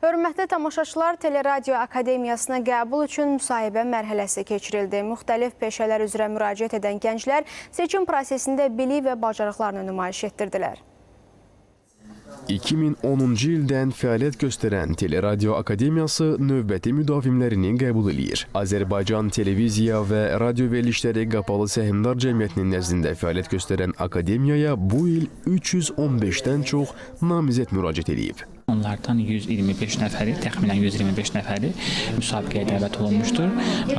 Hörmətli tamaşaçılar, Teleradio Akademiyasına qəbul üçün müsahibə mərhələsi keçirildi. Müxtəlif peşələr üzrə müraciət edən gənclər seçim prosesində bilik və bacarıqlarını nümayiş etdirdilər. 2010-cu ildən fəaliyyət göstərən Teleradio Akademiyası növbəti müdavimlərini qəbul edir. Azərbaycan Televiziya və Radio Verilişləri Qapalı Səhmdar Cəmiyyətinin nəzdində fəaliyyət göstərən akademiyaya bu il 315-dən çox namizəd müraciət edib. Onlardan 125 nəfəri, təxminən 125 nəfəri müsabiqəyə dəvət olunmuşdur.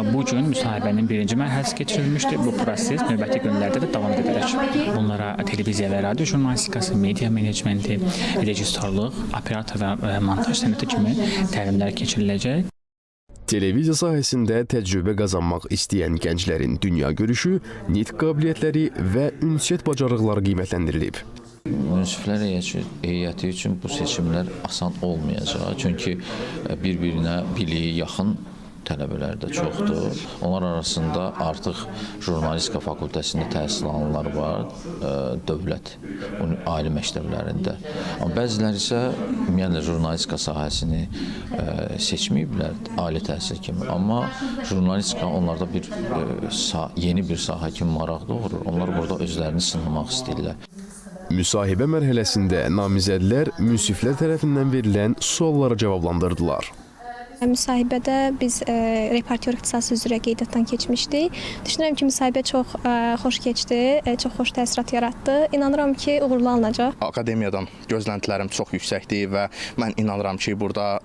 Bu gün müsahibənin birinci mərhələsi keçirilmişdir. Bu proses növbəti günlərdə də davam edəcək. Bunlara televiziya və radio jurnalistikası, media menecmenti, rejissorluq, operator və montaj sənəti kimi təlimlər keçiriləcək. Televiziya sahəsində təcrübə qazanmaq istəyən gənclərin dünya görüşü, nitq qabiliyyətləri və ünsiyyət bacarıqları qiymətləndirilib. Münsiflər heyəti üçün bu seçimlər asan olmayacaq. Çünki bir-birinə biliyi yaxın tələbələr də çoxdur. Onlar arasında artıq jurnalistika fakültəsində təhsil alanlar var, dövlət ali məktəblərində. Amma bəziləri isə ümumiyyətlə jurnalistika sahəsini seçməyiblər ali təhsil kimi. Amma jurnalistika onlarda yeni bir sahə kimi maraq doğurur. Onlar burada özlərini sınamaq istəyirlər. Müsahibə mərhələsində namizədlər münsiflər tərəfindən verilən suallara cavablandırdılar. Müsahibədə biz reportyor ixtisası üzrə qeydiyyatdan keçmişdik. Düşünürəm ki, müsahibə çox xoş keçdi, çox xoş təsirat yaratdı. İnanıram ki, uğurlu alınacaq. Akademiyadan gözləntilərim çox yüksəkdir və mən inanıram ki, burada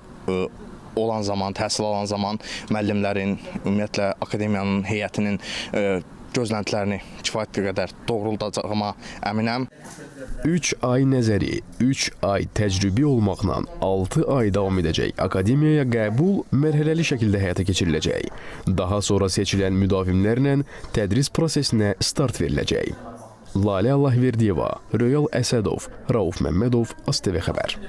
olan zaman, təhsil alan zaman müəllimlərin, ümumiyyətlə akademiyanın heyətinin gözləntilərini kifayət qədər doğruldacağıma əminəm. 3 ay nəzəri, 3 ay təcrübi olmaqla 6 ay davam edəcək akademiyaya qəbul mərhələli şəkildə həyata keçiriləcək. Daha sonra seçilən müdavimlərlə tədris prosesinə start veriləcək. Lalə Allahverdiyeva, Röyal Əsədov, Rauf Məmmədov, ASTV Xəbər.